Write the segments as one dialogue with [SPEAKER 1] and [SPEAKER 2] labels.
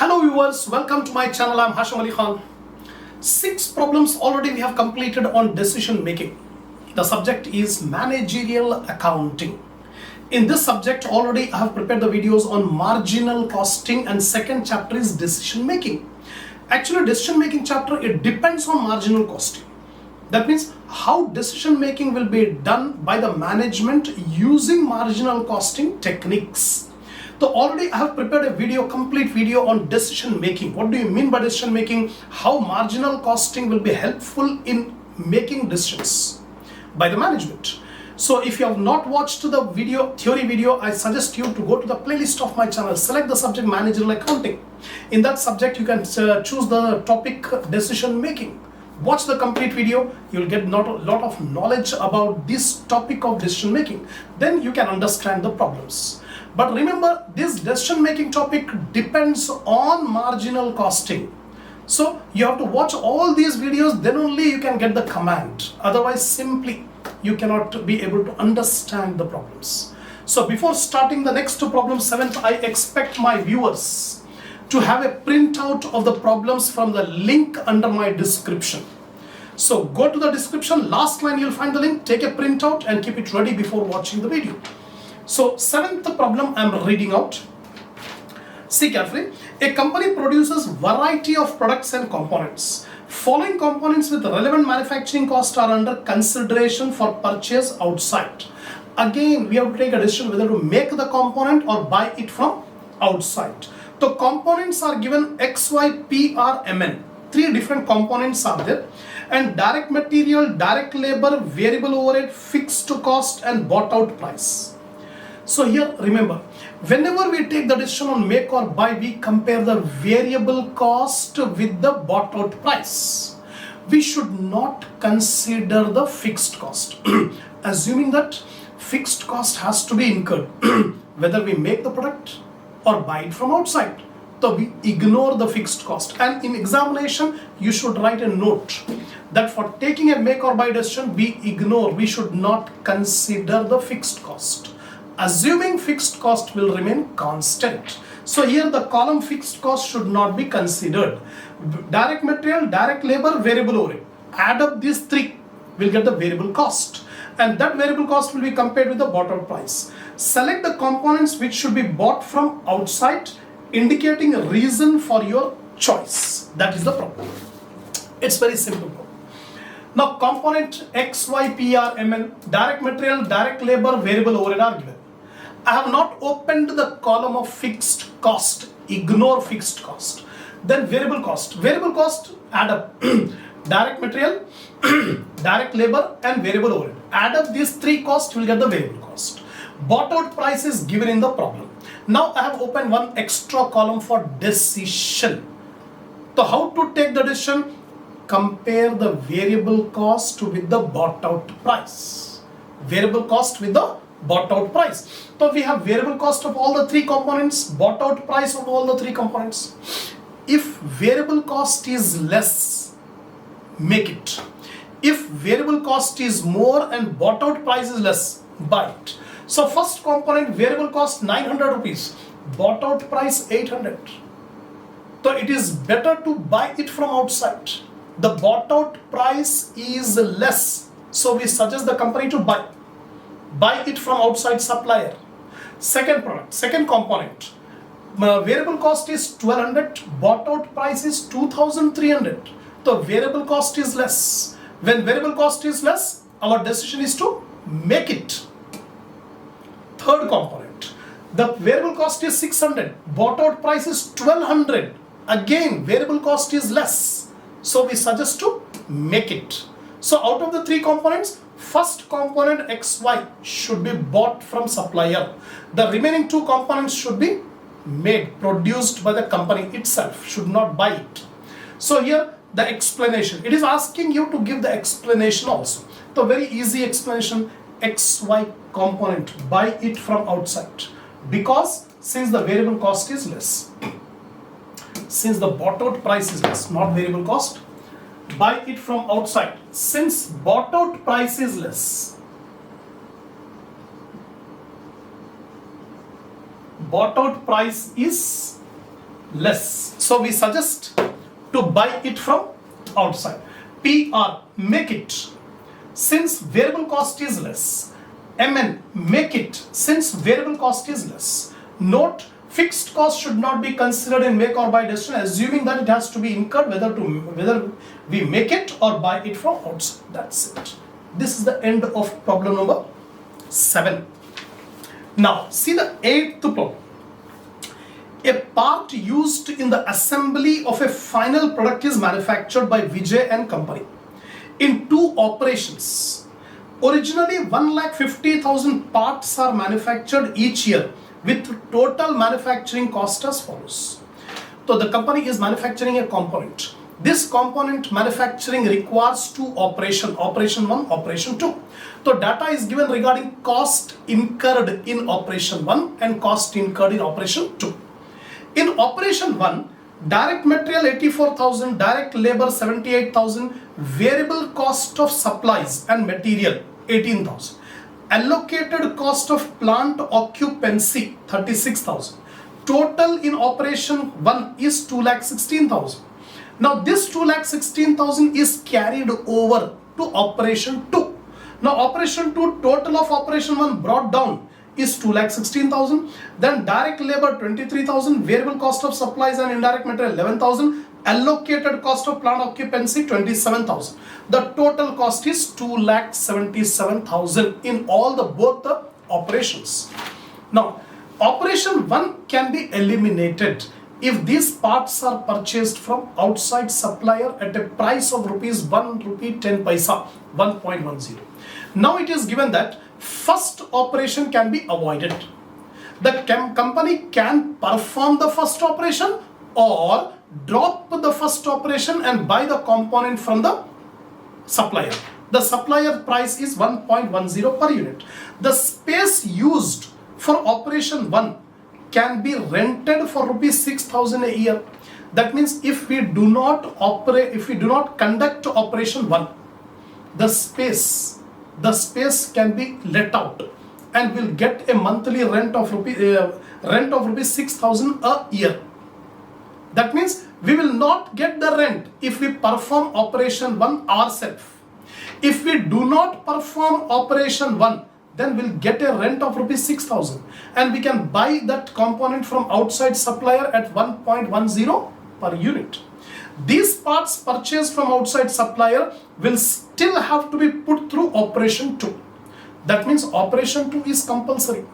[SPEAKER 1] Hello viewers, welcome to my channel. I'm Hashim Ali Khan. 6 problems already we have completed on decision making. The subject is managerial accounting. In this subject already I have prepared the videos on marginal costing and second chapter is decision making. Actually decision making chapter, it depends on marginal costing. That means how decision making will be done by the management using marginal costing techniques. So already I have prepared a complete video on decision making. What do you mean by decision making? How marginal costing will be helpful in making decisions by the management. So if you have not watched the theory video, I suggest you to go to the playlist of my channel, select the subject managerial accounting. In that subject you can choose the topic decision making. Watch the complete video, you will get a lot of knowledge about this topic of decision making. Then you can understand the problems. But remember, this decision making topic depends on marginal costing. So you have to watch all these videos, then only you can get the command. Otherwise, simply you cannot be able to understand the problems. So before starting the next problem, 7th, I expect my viewers to have a printout of the problems from the link under my description. So go to the description, last line you'll find the link, take a printout and keep it ready before watching the video. So 7th problem I am reading out. See carefully. A company produces variety of products and components. Following components with relevant manufacturing cost are under consideration for purchase outside. Again, we have to take a decision whether to make the component or buy it from outside. The components are given X, Y, P, R, M, N. 3 different components are there. And direct material, direct labor, variable overhead, fixed cost and bought out price. So here remember, whenever we take the decision on make or buy, we compare the variable cost with the bought out price. We should not consider the fixed cost. Assuming that fixed cost has to be incurred, whether we make the product or buy it from outside. So we ignore the fixed cost, and in examination you should write a note that for taking a make or buy decision we should not consider the fixed cost, assuming fixed cost will remain constant. So here the column fixed cost should not be considered. Direct material, direct labor, variable overhead. Add up these 3, we'll get the variable cost, and that variable cost will be compared with the bought out price. Select the components which should be bought from outside, indicating a reason for your choice. That is the problem. It's very simple. Now component X, Y, P, R, M, N, direct material, direct labor, variable overhead are given. I have not opened the column of fixed cost. Ignore fixed cost. Then variable cost. Variable cost, add up direct material, direct labor and variable overhead. Add up these 3 costs, you will get the variable cost. Bought out price is given in the problem. Now I have opened one extra column for decision. So how to take the decision? Compare the variable cost with the bought out price. Variable cost with the bought out price. So we have variable cost of all the 3 components, bought out price of all the 3 components. If variable cost is less, make it. If variable cost is more and bought out price is less, buy it. So first component, variable cost 900 rupees, bought out price 800. So it is better to buy it from outside. The bought out price is less, so we suggest the company to buy it from outside supplier. Second product, second component, variable cost is 1200, bought out price is 2300. So variable cost is less. When variable cost is less, our decision is to make it. Third component, the variable cost is 600, bought out price is 1200. Again, variable cost is less, so we suggest to make it. So out of the 3 components, first component XY should be bought from supplier. The remaining 2 components should be produced by the company itself, should not buy it. So here the explanation, it is asking you to give the explanation also. So very easy explanation, XY component, buy it from outside, because since the variable cost is less, since the bought out price is less, not variable cost, buy it from outside. Since bought out price is less, bought out price is less. So we suggest to buy it from outside. PR, make it, since variable cost is less. MN, make it, since variable cost is less. Note, fixed cost should not be considered in make or buy decision, assuming that it has to be incurred whether we make it or buy it from outside. That's it. This is the end of problem number 7. Now see the 8th problem. A part used in the assembly of a final product is manufactured by Vijay and Company in 2 operations. Originally 1,50,000 parts are manufactured each year with total manufacturing cost as follows. So the company is manufacturing a component. This component manufacturing requires 2 operations, operation 1, operation 2. So data is given regarding cost incurred in operation 1 and cost incurred in operation 2. In operation 1, direct material 84,000, direct labor 78,000, variable cost of supplies and material 18,000, allocated cost of plant occupancy 36,000. Total in operation 1 is 2,16,000. Now this 2,16,000 is carried over to operation 2. Now operation 2, total of operation 1 brought down is 2,16,000. Then direct labor 23,000, variable cost of supplies and indirect material 11,000, allocated cost of plant occupancy 27,000. The total cost is 2,77,000 in all both the operations. Now operation 1 can be eliminated if these parts are purchased from outside supplier at a price of rupees 1 rupee 10 paisa, 1.10. Now it is given that first operation can be avoided. The company can perform the first operation or drop the first operation and buy the component from the supplier. The supplier price is 1.10 per unit. The space used for operation 1 can be rented for rupees 6,000 a year. That means if we do not conduct operation 1, the space can be let out and will get a monthly rent of rupees 6,000 a year. That means we will not get the rent if we perform operation 1 ourselves. If we do not perform operation 1, then we'll get a rent of rupees 6,000 and we can buy that component from outside supplier at 1.10 per unit. These parts purchased from outside supplier will still have to be put through operation 2. That means operation 2 is compulsory.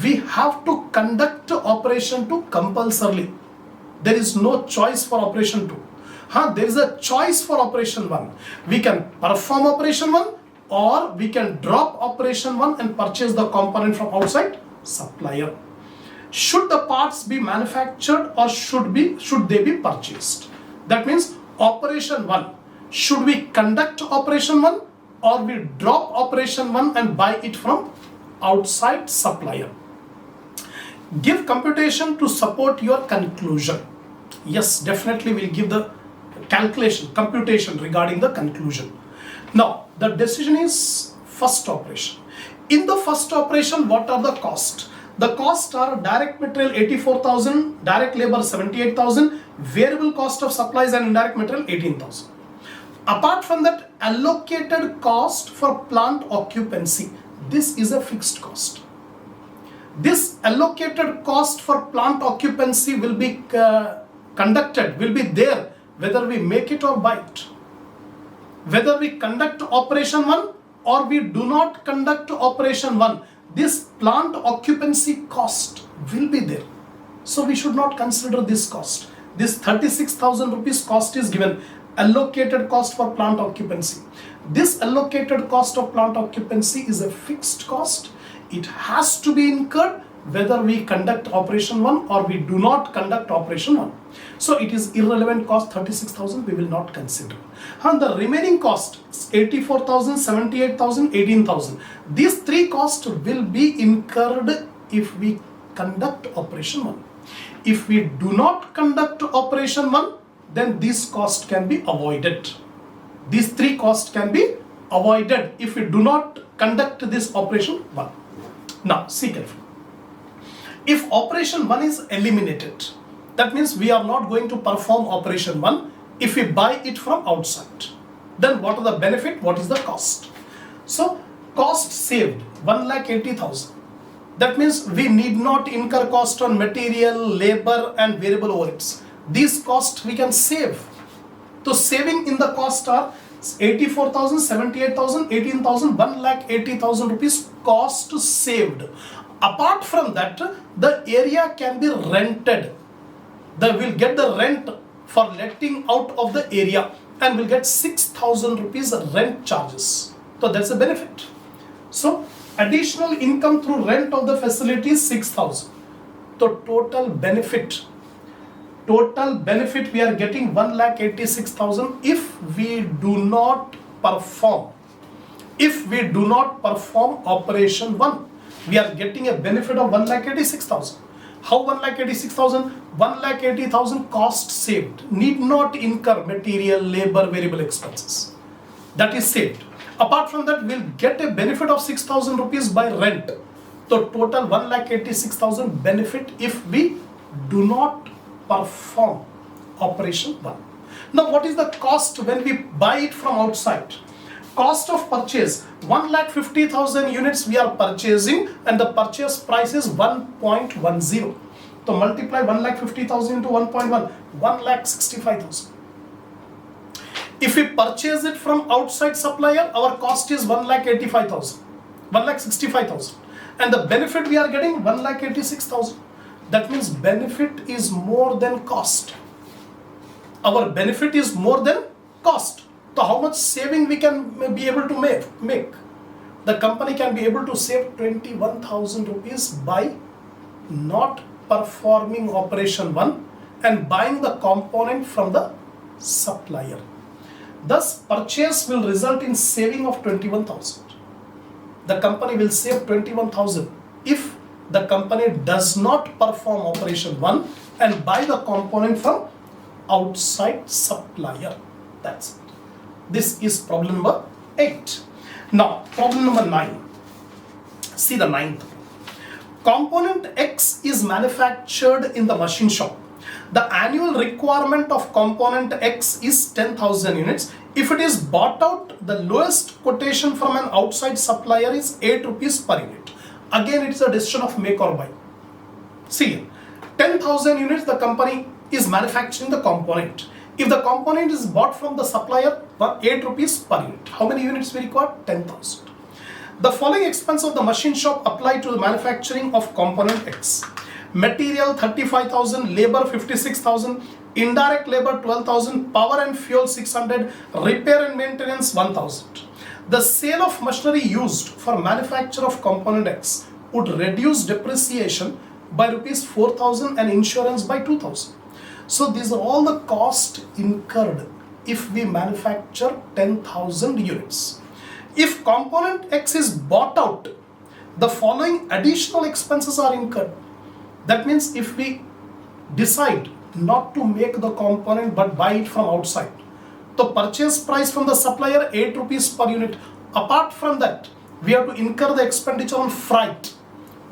[SPEAKER 1] We have to conduct operation 2 compulsorily. There is no choice for operation 2. There is a choice for operation 1. We can perform operation 1 or we can drop operation 1 and purchase the component from outside supplier. Should the parts be manufactured or should they be purchased? That means operation 1, should we conduct operation 1 or we drop operation 1 and buy it from outside supplier? Give computation to support your conclusion. Yes, definitely we'll give the computation regarding the conclusion. Now the decision is first operation. In the first operation, what are the costs? The costs are direct material 84,000, direct labor 78,000, variable cost of supplies and indirect material 18,000. Apart from that, allocated cost for plant occupancy. This is a fixed cost. This allocated cost for plant occupancy will be will be there whether we make it or buy it. Whether we conduct operation 1 or we do not conduct operation 1, this plant occupancy cost will be there. So we should not consider this cost. This 36,000 rupees cost is given, allocated cost for plant occupancy. This allocated cost of plant occupancy is a fixed cost. It has to be incurred whether we conduct operation 1 or we do not conduct operation 1. So it is irrelevant cost 36,000, we will not consider. And the remaining cost 84,000, 78,000, 18,000. These 3 costs will be incurred if we conduct operation 1. If we do not conduct operation 1, then this cost can be avoided. These 3 costs can be avoided if we do not conduct this operation 1. Now see carefully. If operation 1 is eliminated, That means we are not going to perform operation 1 if we buy it from outside. Then what are the benefit? What is the cost? So cost saved 1,80,000. That means we need not incur cost on material, labor and variable overheads. These costs we can save. So saving in the cost are 84,000, 78,000, 18,000, 1,80,000 rupees cost saved. Apart from that, the area can be rented. They will get the rent for letting out of the area and will get 6,000 rupees rent charges. So that's a benefit. So additional income through rent of the facility is 6,000. So total benefit we are getting 1,86,000 if we do not perform. If we do not perform operation 1, we are getting a benefit of 1,86,000. How 1,86,000? 1,80,000 cost saved. Need not incur material, labor, variable expenses. That is saved. Apart from that, we'll get a benefit of 6,000 rupees by rent. So total 1,86,000 benefit if we do not perform operation 1. Now what is the cost when we buy it from outside? Cost of purchase 1,50,000 units we are purchasing and the purchase price is 1.10. So multiply 1,50,000 into 1.1, 1,65,000. If we purchase it from outside supplier, our cost is 1,85,000, 1,65,000, and the benefit we are getting 1,86,000. That means benefit is more than cost. Our benefit is more than cost. So how much saving we can be able to make? The company can be able to save 21,000 rupees by not performing operation 1 and buying the component from the supplier. Thus purchase will result in saving of 21,000. The company will save 21,000 if the company does not perform operation 1 and buy the component from outside supplier. That's it. This is problem number 8. Now problem number 9. See the 9th. Component X is manufactured in the machine shop. The annual requirement of component X is 10,000 units. If it is bought out, the lowest quotation from an outside supplier is 8 rupees per unit. Again, it's a decision of make or buy. See, 10,000 units the company is manufacturing the component. If the component is bought from the supplier for 8 rupees per unit, how many units we require? 10,000. The following expense of the machine shop apply to the manufacturing of component X. Material 35,000, labor 56,000, indirect labor 12,000, power and fuel 600, repair and maintenance 1,000. The sale of machinery used for manufacture of component X would reduce depreciation by rupees 4,000 and insurance by 2,000. So these are all the cost incurred if we manufacture 10,000 units. If component X is bought out, the following additional expenses are incurred. That means if we decide not to make the component but buy it from outside, the purchase price from the supplier 8 rupees per unit. Apart from that, we have to incur the expenditure on freight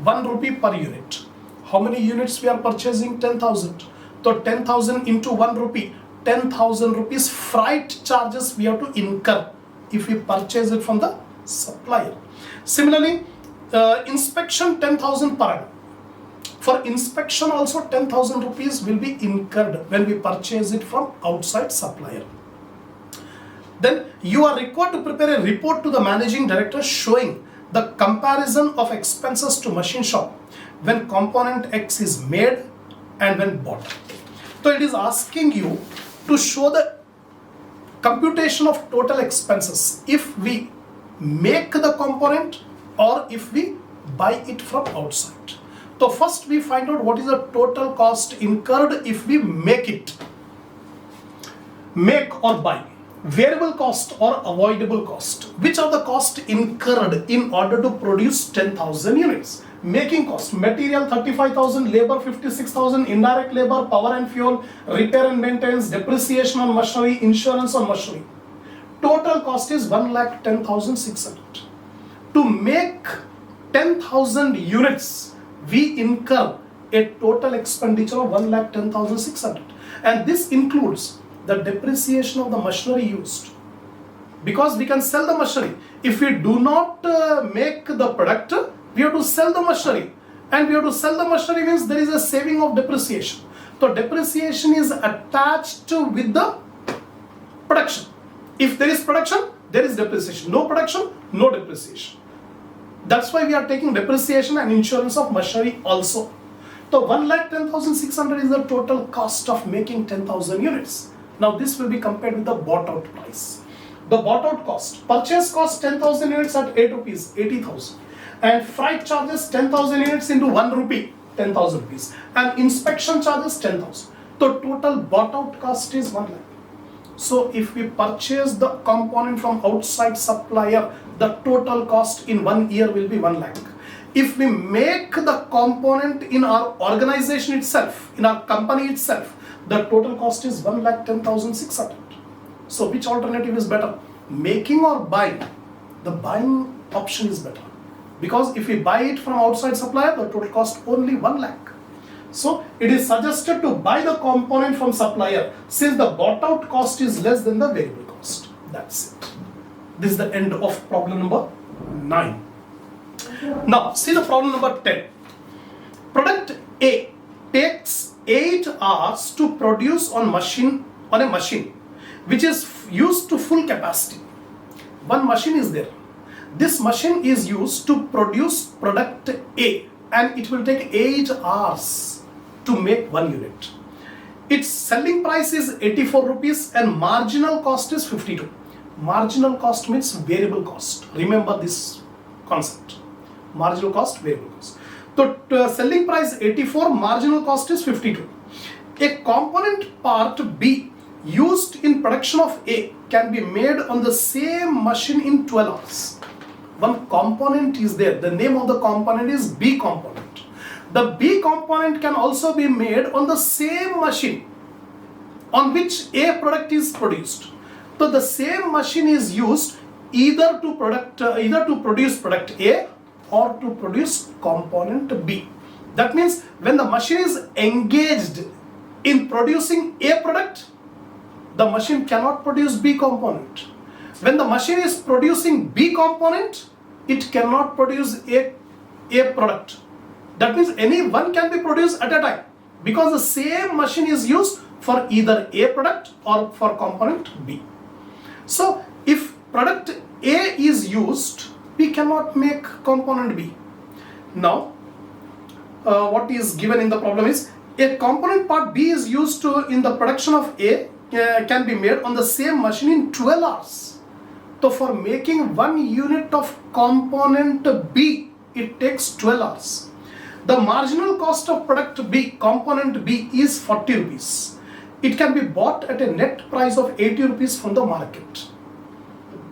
[SPEAKER 1] 1 rupee per unit. How many units we are purchasing? 10,000. So 10,000 into 1 rupee, 10,000 rupees freight charges we have to incur if we purchase it from the supplier. Similarly, inspection 10,000 per annum. For inspection also 10,000 rupees will be incurred when we purchase it from outside supplier. Then you are required to prepare a report to the managing director showing the comparison of expenses to machine shop when component X is made and when bought. So it is asking you to show the computation of total expenses if we make the component or if we buy it from outside. So first we find out what is the total cost incurred if we make it. Make or buy. Variable cost or avoidable cost. Which are the costs incurred in order to produce 10,000 units? Making cost, material 35,000, labor 56,000, indirect labor, power and fuel, repair and maintenance, depreciation on machinery, insurance on machinery. Total cost is 1,10,600. To make 10,000 units, we incur a total expenditure of 1,10,600, and this includes the depreciation of the machinery used, because we can sell the machinery. If we do not make the product, we have to sell the machinery, and we have to sell the machinery means there is a saving of depreciation. So depreciation is attached with the production. If there is production, there is depreciation. No production, no depreciation. That's why we are taking depreciation and insurance of machinery also. So 1,10,600 is the total cost of making 10,000 units. Now this will be compared with the bought out price. The bought out cost, purchase cost 10,000 units at 8 rupees, 80,000. And freight charges 10,000 units into 1 rupee, 10,000 rupees. And inspection charges 10,000. The total bought out cost is 1 lakh. So if we purchase the component from outside supplier, the total cost in 1 year will be 1 lakh. If we make the component in our organization itself, in our company itself, the total cost is 1,10,600. So which alternative is better? Making or buying? The buying option is better, because if we buy it from outside supplier, the total cost only 1 lakh. So it is suggested to buy the component from supplier, since the bought out cost is less than the variable cost. That's it. This is the end of problem number 9. Now see the problem number 10. Product A takes 8 hours to produce on a machine which is used to full capacity. One machine is there. This machine is used to produce product A, and it will take 8 hours to make 1 unit. Its selling price is 84 rupees and marginal cost is 52. Marginal cost means variable cost. Remember this concept. Marginal cost, variable cost. So selling price 84, marginal cost is 52. A component part B used in production of A can be made on the same machine in 12 hours. One component is there. The name of the component is B component. The B component can also be made on the same machine on which A product is produced. So the same machine is used either to produce product A or to produce component B. That means when the machine is engaged in producing A product, the machine cannot produce B component. When the machine is producing B component, it cannot produce A product. That means any one can be produced at a time, because the same machine is used for either A product or for component B. So if product A is used, we cannot make component B. Now what is given in the problem is a component part B is used in the production of A can be made on the same machine in 12 hours. So for making 1 unit of component B, it takes 12 hours. The marginal cost of product B, component B, is 40 rupees. It can be bought at a net price of 80 rupees from the market.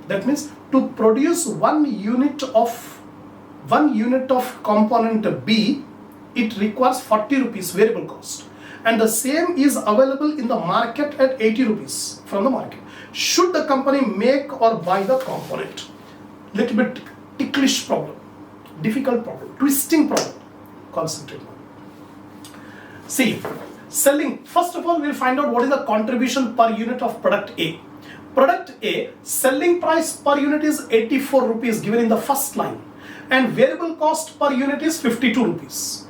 [SPEAKER 1] That means to produce 1 unit of component B, it requires 40 rupees variable cost. And the same is available in the market at 80 rupees from the market. Should the company make or buy the component? Little bit ticklish problem, difficult problem, twisting problem. Concentrate on. See, selling. First of all, we'll find out what is the contribution per unit of product A. Product A, selling price per unit is 84 rupees given in the first line, and variable cost per unit is 52 rupees.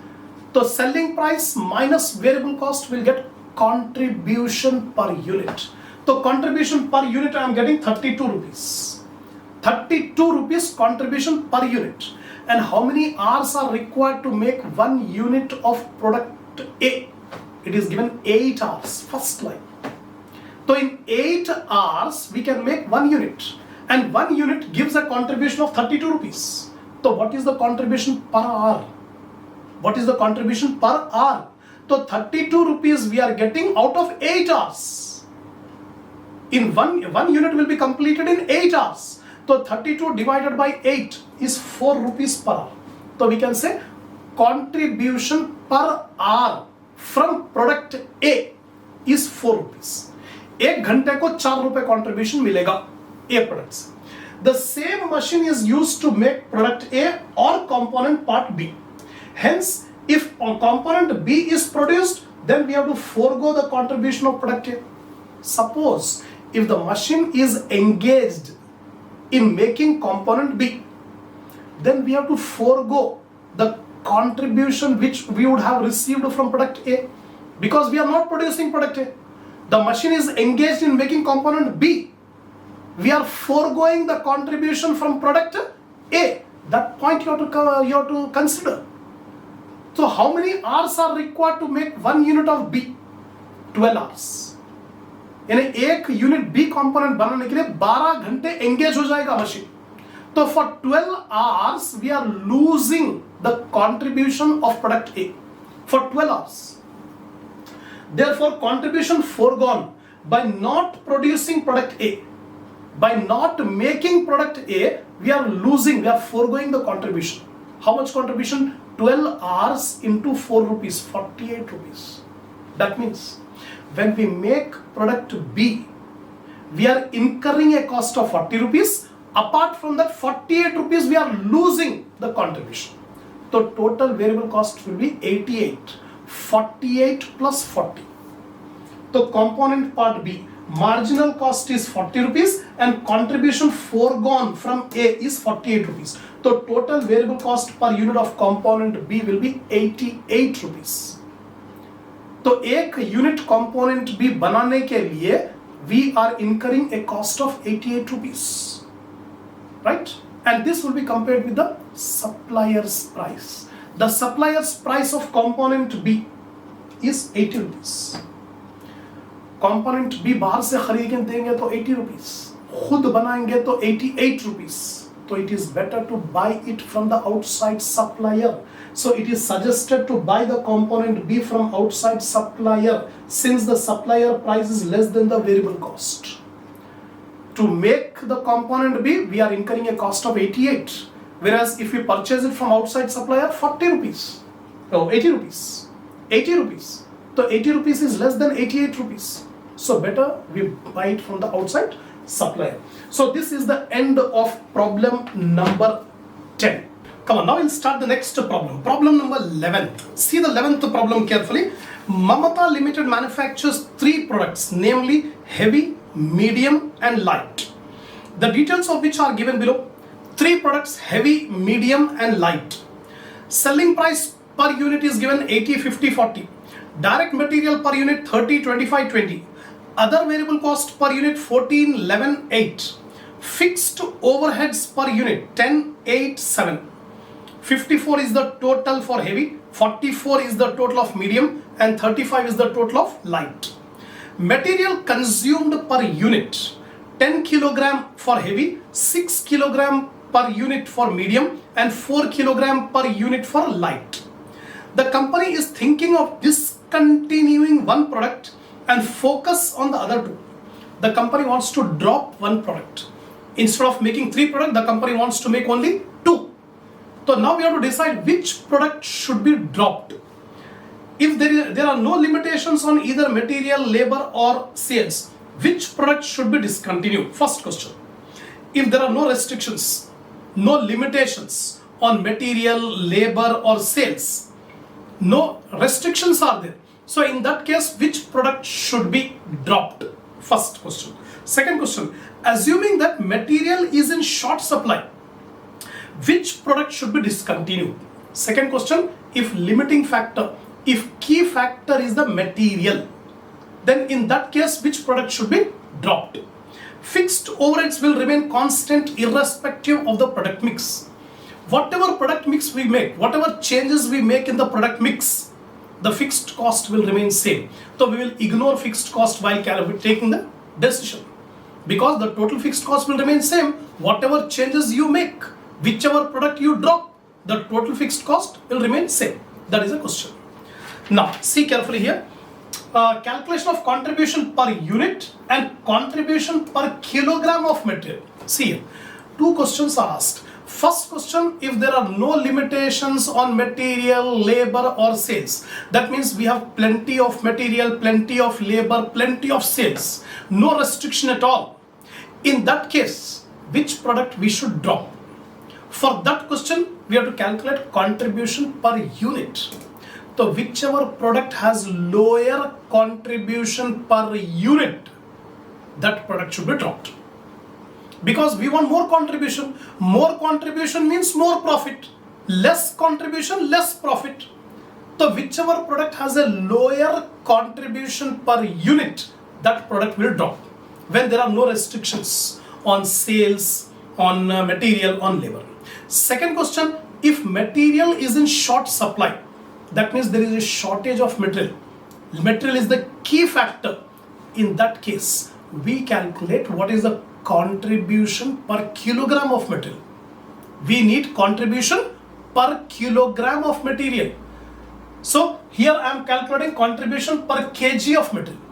[SPEAKER 1] So selling price minus variable cost will get contribution per unit. So contribution per unit I am getting 32 rupees. 32 rupees contribution per unit. And how many hours are required to make 1 unit of product A? It is given 8 hours, first line. So in 8 hours we can make 1 unit, and 1 unit gives a contribution of 32 rupees. So what is the contribution per hour? What is the contribution per hour? So 32 rupees we are getting out of 8 hours. In one unit will be completed in 8 hours. So 32 divided by 8 is 4 rupees per hour. So we can say contribution per hour from product A is 4 rupees. 1 घंटे को 4 रुपए contribution मिलेगा A product से. The same machine is used to make product A or component part B. Hence, If component B is produced, then we have to forego the contribution of product A. Suppose if the machine is engaged in making component B, then we have to forego the contribution which we would have received from product A, because we are not producing product A. The machine is engaged in making component B. We are foregoing the contribution from product A. That point you have to consider. So how many hours are required to make 1 unit of B? 12 hours. यानी एक unit B component बनाने के लिए 12 घंटे engage हो जाएगा machine. तो for 12 hours we are losing the contribution of product A for 12 hours. Therefore contribution foregone by not producing product A, by not making product A, we are losing, we are foregoing the contribution. How much contribution? 12 hours into 4 rupees, 48 rupees. That means when we make product B, we are incurring a cost of 40 rupees. Apart from that 48 rupees, we are losing the contribution. So total variable cost will be 88. 48 plus 40. So component part B, marginal cost is 40 rupees and contribution foregone from A is 48 rupees. So total variable cost per unit of component B will be 88 rupees. तो एक unit component B बनाने के लिए we are incurring a cost of 88 rupees, right? And this will be compared with the supplier's price. The supplier's price of component B is 80 rupees. Component B बाहर से खरीद के देंगे तो 80 rupees, खुद बनाएंगे तो 88 rupees. So it is better to buy it from the outside supplier. So it is suggested to buy the component B from outside supplier, since the supplier price is less than the variable cost. To make the component B, we are incurring a cost of 88. Whereas if we purchase it from outside supplier, 40 rupees. Oh, 80 rupees. 80 rupees. So 80 rupees is less than 88 rupees. So better we buy it from the outside supplier. So this is the end of problem number 10. Come on, now we'll start the next problem. Problem number 11. See the 11th problem carefully. Mamata Limited manufactures 3 products, namely heavy, medium and light. The details of which are given below. 3 products, heavy, medium and light. Selling price per unit is given 80, 50, 40. Direct material per unit 30, 25, 20. Other variable cost per unit 14, 11, 8. Fixed overheads per unit 10, 8, 7. 54 is the total for heavy, 44 is the total of medium and 35 is the total of light. Material consumed per unit 10 kilogram for heavy, 6 kilogram per unit for medium and 4 kilogram per unit for light. The company is thinking of discontinuing one product and focus on the other 2. The company wants to drop one product. Instead of making 3 products, the company wants to make only 2. So now we have to decide which product should be dropped. If there are no limitations on either material, labor or sales, which product should be discontinued? First question. If there are no restrictions, no limitations on material, labor or sales, no restrictions are there. So in that case, which product should be dropped? First question. Second question. Assuming that material is in short supply, which product should be discontinued? Second question, if limiting factor, if key factor is the material, then in that case, which product should be dropped? Fixed overheads will remain constant irrespective of the product mix. Whatever product mix we make, whatever changes we make in the product mix, the fixed cost will remain same. So we will ignore fixed cost while taking the decision, because the total fixed cost will remain same. Whatever changes you make, whichever product you drop, the total fixed cost will remain same. That is a question. Now see carefully here. Calculation of contribution per unit and contribution per kilogram of material. See here, 2 questions are asked. First question, if there are no limitations on material, labor or sales, that means we have plenty of material, plenty of labor, plenty of sales, no restriction at all. In that case, which product we should drop? For that question, we have to calculate contribution per unit. So whichever product has lower contribution per unit, that product should be dropped. Because we want more contribution. More contribution means more profit. Less contribution, less profit. So whichever product has a lower contribution per unit, that product will drop. When there are no restrictions on sales, on material, on labor. Second question, if material is in short supply, that means there is a shortage of material. Material is the key factor. In that case, we calculate what is the contribution per kilogram of material. We need contribution per kilogram of material. So here I am calculating contribution per kg of material.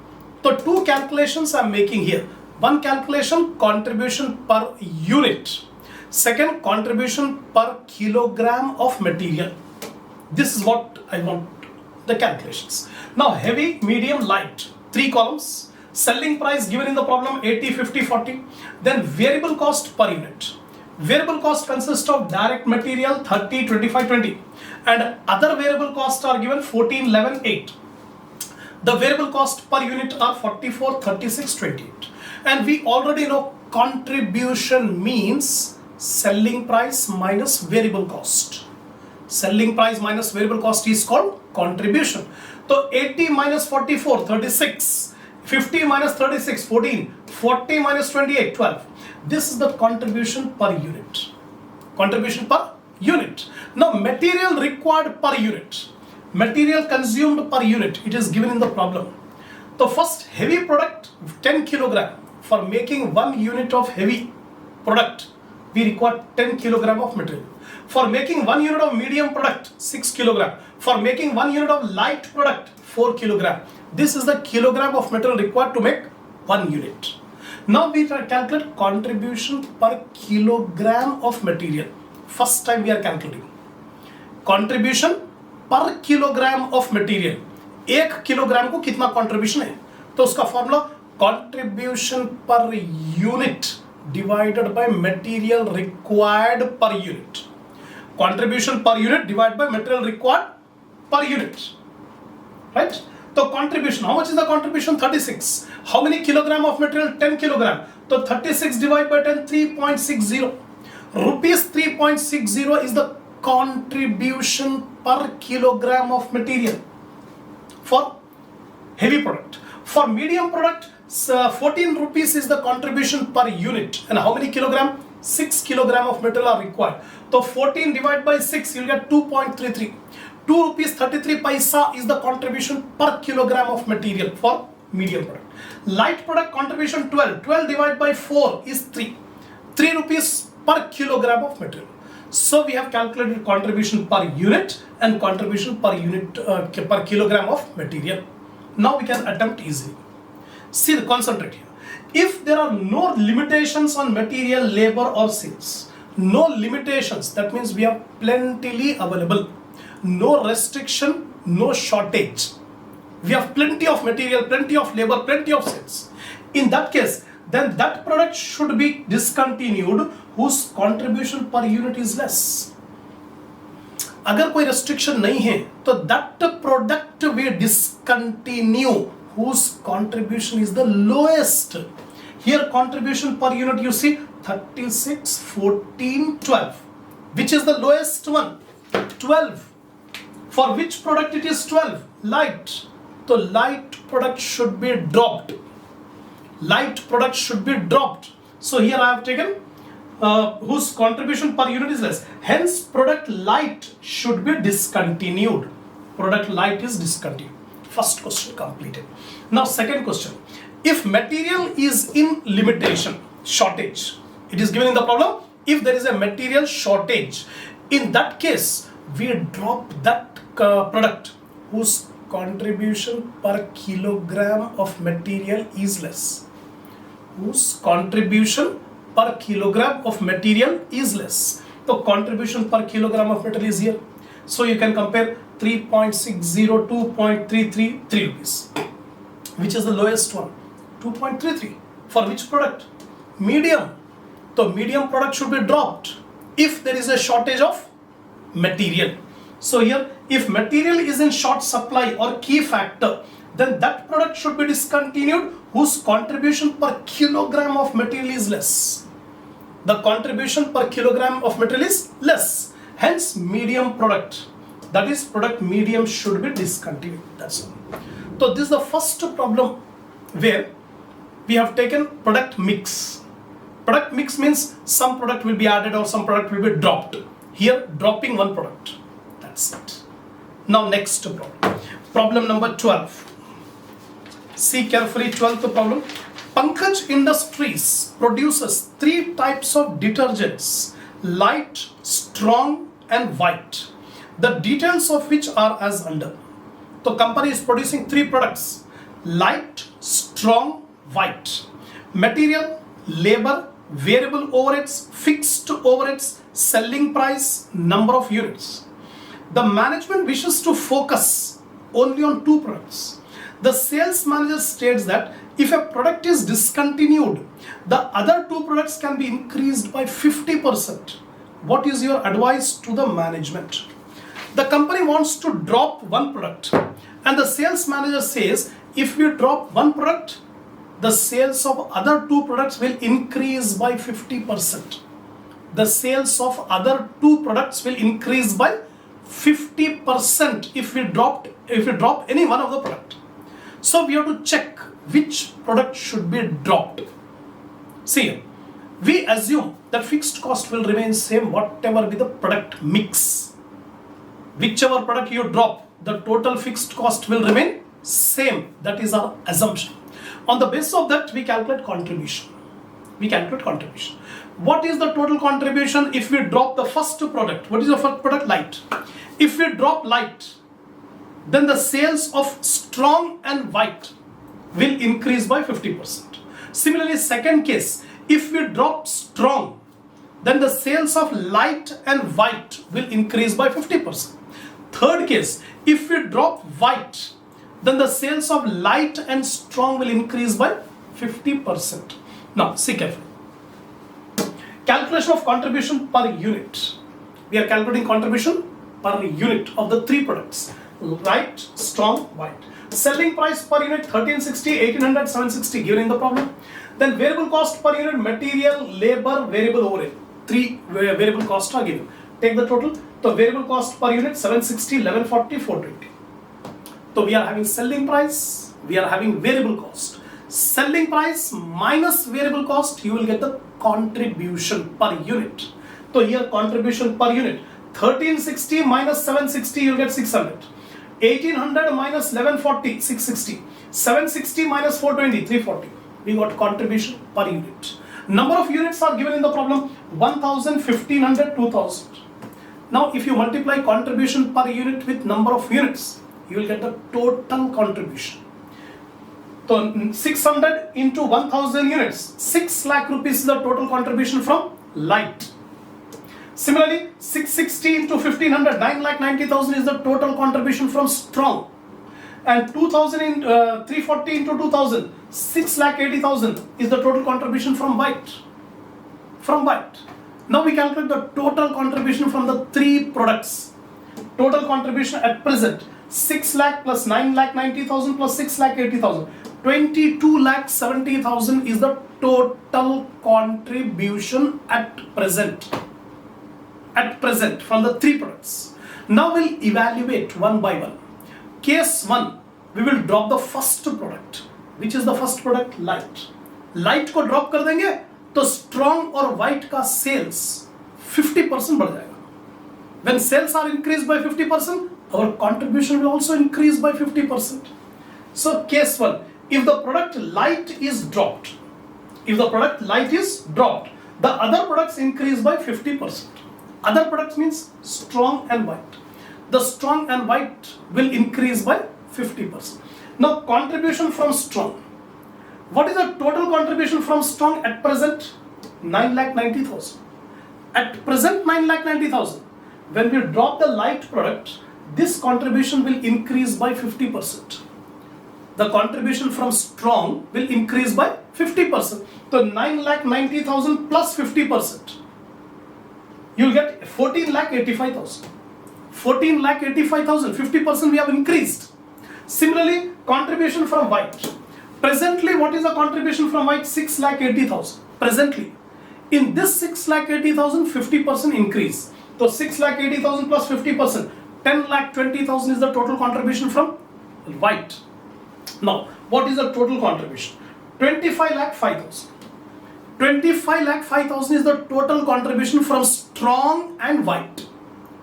[SPEAKER 1] So two calculations I am making here. One calculation, contribution per unit. Second, contribution per kilogram of material. This is what I want, the calculations. Now heavy, medium, light, 3 columns. Selling price given in the problem 80, 50, 40. Then variable cost per unit. Variable cost consists of direct material 30, 25, 20. And other variable costs are given 14, 11, 8. The variable cost per unit are 44, 36, 28. And we already know contribution means selling price minus variable cost. Selling price minus variable cost is called contribution. So 80 minus 44, 36. 50 minus 36, 14. 40 minus 28, 12. This is the contribution per unit. Contribution per unit. Now material required per unit. Material consumed per unit. It is given in the problem. The first heavy product 10 kilogram. For making 1 unit of heavy product, we require 10 kilogram of material. For making 1 unit of medium product, 6 kilogram. For making 1 unit of light product, 4 kilogram. This is the kilogram of material required to make 1 unit. Now we calculate contribution per kilogram of material. First time we are calculating. Contribution per kilogram of material. 1 kilogram को कितना contribution है? तो उसका formula contribution per unit divided by material required per unit. Contribution per unit divided by material required per unit. Right? So contribution, how much is the contribution? 36. How many kilogram of material? 10 kilogram. So 36 divided by 10, 3.60. Rupees 3.60 is the contribution per kilogram of material for heavy product. For medium product, 14 rupees is the contribution per unit. And how many kilogram? 6 kilogram of material are required. So 14 divided by 6, you will get 2.33. 2 rupees 33 paisa is the contribution per kilogram of material for medium product. Light product contribution 12. 12 divided by 4 is 3. 3 rupees per kilogram of material. So we have calculated contribution per unit and contribution per unit per kilogram of material. Now we can attempt easily. See the concentrate here. If there are no limitations on material, labor or sales, no limitations, that means we have plentifully available. No restriction, no shortage. We have plenty of material, plenty of labor, plenty of sales. In that case, then that product should be discontinued whose contribution per unit is less. अगर कोई restriction नहीं है, तो that product we discontinue whose contribution is the lowest. Here contribution per unit you see 36, 14, 12. Which is the lowest one? 12. For which product it is 12? Light. So light product should be dropped. Light product should be dropped. So here I have taken whose contribution per unit is less. Hence product light should be discontinued. Product light is discontinued. First question completed. Now second question. If material is in limitation, shortage, it is given in the problem. If there is a material shortage, in that case we drop that product whose contribution per kilogram of material is less. Whose contribution per kilogram of material is less. So contribution per kilogram of material is here. So you can compare 3.60, 2.33, 3 rupees. Which is the lowest one? 2.33. For which product? Medium. So medium product should be dropped if there is a shortage of material. So here, if material is in short supply or key factor, then that product should be discontinued whose contribution per kilogram of material is less. The contribution per kilogram of material is less. Hence, medium product, that is product medium, should be discontinued. That's all. So this is the first problem where we have taken product mix. Product mix means some product will be added or some product will be dropped. Here, dropping one product. That's it. Now next problem. Problem number 12. See carefully, 12th problem. Pankaj Industries produces 3 types of detergents: light, strong and white. The details of which are as under. The company is producing 3 products: light, strong, white. Material, labor, variable overheads, fixed overheads, selling price, number of units. The management wishes to focus only on 2 products. The sales manager states that if a product is discontinued, the other 2 products can be increased by 50%. What is your advice to the management? The company wants to drop one product, and the sales manager says if we drop one product, the sales of other 2 products will increase by 50%. The sales of other 2 products will increase by 50% if we drop any one of the product. So we have to check which product should be dropped. See, we assume that fixed cost will remain same whatever be the product mix. Whichever product you drop, the total fixed cost will remain same. That is our assumption. On the basis of that, we calculate contribution. What is the total contribution if we drop the first product? What is the first product? Light. If we drop light, then the sales of strong and white will increase by 50%. Similarly, second case, if we drop strong, then the sales of light and white will increase by 50%. Third case, if we drop white, then the sales of light and strong will increase by 50%. Now, see carefully. Calculation of contribution per unit. We are calculating contribution per unit of the 3 products: light, strong, white. Selling price per unit 1360, 1800, 760 given in the problem. Then variable cost per unit: material, labor, variable overhead. 3 variable costs are given. Take the total. So variable cost per unit 760, 1140, 420. So we are having selling price, we are having variable cost. Selling price minus variable cost, you will get the contribution per unit. So here contribution per unit 1360 minus 760, you will get 600. 1800 minus 1140, 660. 760 minus 420, 340. We got contribution per unit. Number of units are given in the problem: 1000, 1500, 2000. Now if you multiply contribution per unit with number of units, you will get the total contribution. So 600 into 1000 units, 6 lakh rupees is the total contribution from light. Similarly, 660 into 1500, 9,90,000 is the total contribution from strong. And 2000 in 340 into 2000, 6,80,000 is the total contribution from white. Now we calculate the total contribution from the 3 products. Total contribution at present: 6 lakh plus 9,90,000 plus 6,80,000. 22,70,000 is the total contribution at present. From the 3 products. Now we'll evaluate one by one. Case 1, we will drop the first product. Which is the first product? Light. Light को drop कर देंगे तो strong और white का sales 50% बढ़ जाएगा. When sales are increased by 50%, our contribution will also increase by 50%. So case 1, if the product light is dropped, the other products increase by 50%. Other products means strong and white. The strong and white will increase by 50%. Now contribution from strong. What is the total contribution from strong at present? 9,90,000. At present 9,90,000. When we drop the light product, this contribution will increase by 50%. The contribution from strong will increase by 50%. So 9,90,000 plus 50%. You will get 14,85,000. 14 lakh 85,000, 50% we have increased. Similarly, contribution from white. Presently, what is the contribution from white? 6 lakh 80,000. Presently, in this 6 lakh 80,000, 50% increase. So 6 lakh 80,000 plus 50%, 10 lakh 20,000 is the total contribution from white. Now, what is the total contribution? 25 lakh 5,000. 25 lakh 5,000 is the total contribution from strong and white.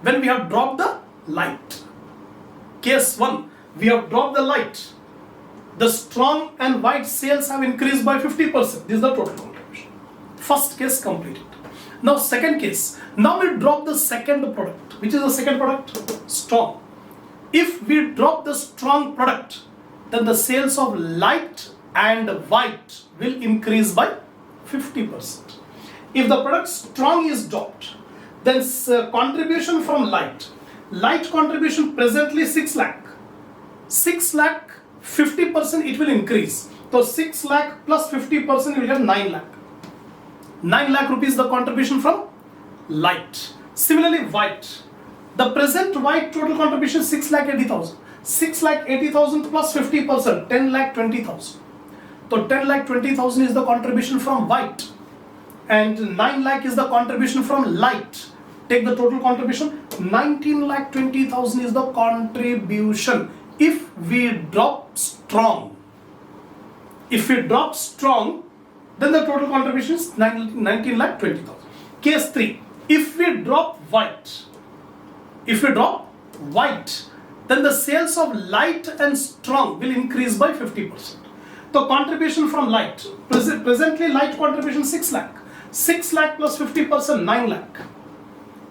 [SPEAKER 1] When we have dropped the light. Case 1, we have dropped the light. The strong and white sales have increased by 50%. This is the total contribution. First case completed. Now second case. Now we drop the second product. Which is the second product? Strong. If we drop the strong product, then the sales of light and white will increase by 50%. If the product strong is dropped, then contribution from light contribution presently 6 lakh. 6 lakh 50% it will increase. So 6 lakh plus 50% will have 9 lakh. 9 lakh rupees the contribution from light. Similarly, white. The present white total contribution 6 lakh 80,000. 6 lakh 80,000 plus 50%, 10 lakh 20,000. So 10 lakh 20,000 is the contribution from white. And 9 lakh is the contribution from light. Take the total contribution. 19 lakh 20,000 is the contribution if we drop strong. If we drop strong, then the total contribution is 19 lakh 20,000. Case 3. If we drop white, then the sales of light and strong will increase by 50%. So contribution from light, presently light contribution 6 lakh. 6 lakh plus 50%, 9 lakh.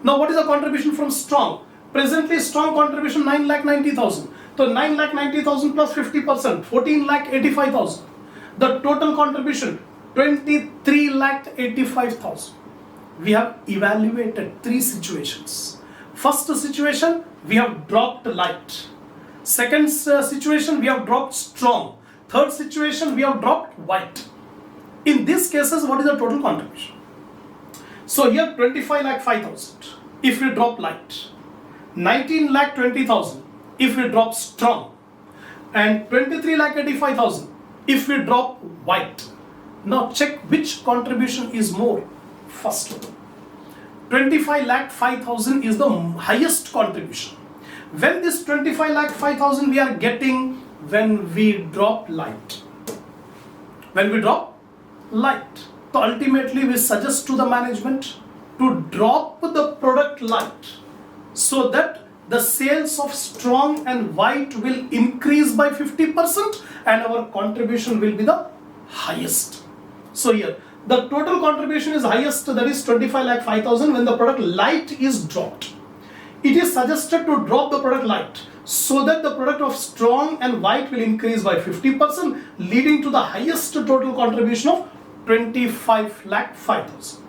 [SPEAKER 1] Now what is the contribution from strong? Presently strong contribution 9 lakh 90,000. So 9 lakh 90,000 plus 50%, 14 lakh 85,000. The total contribution 23 lakh 85,000. We have evaluated 3 situations. First situation, we have dropped light. Second situation, we have dropped strong. Third situation, we have dropped white. In these cases, what is the total contribution? So here 25 lakh 5,000 if we drop light, 19 lakh 20,000 if we drop strong, and 23 lakh 85,000 if we drop white. Now check which contribution is more. First one, 25 lakh 5,000 is the highest contribution. When this 25 lakh 5,000 we are getting when we drop light. When we drop light. So ultimately we suggest to the management to drop the product light so that the sales of strong and white will increase by 50% and our contribution will be the highest. So here the total contribution is highest, that is 25 lakh 5,000 when the product light is dropped. It is suggested to drop the product light so that the product of strong and white will increase by 50%, leading to the highest total contribution of 25 lakh 5,000.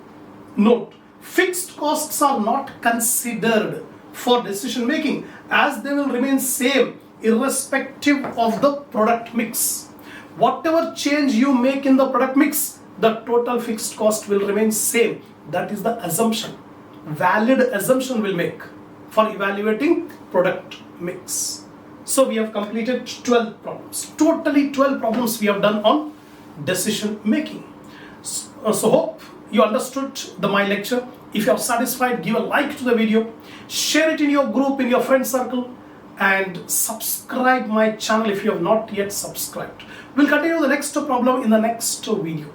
[SPEAKER 1] Note, fixed costs are not considered for decision making as they will remain same irrespective of the product mix. Whatever change you make in the product mix, the total fixed cost will remain same. That is the assumption. Valid assumption will make for evaluating product mix. So we have completed 12 problems. Totally 12 problems we have done on decision making. So hope you understood my lecture. If you are satisfied, give a like to the video, share it in your group, in your friend circle, and subscribe my channel if you have not yet subscribed. We'll continue the next problem in the next video.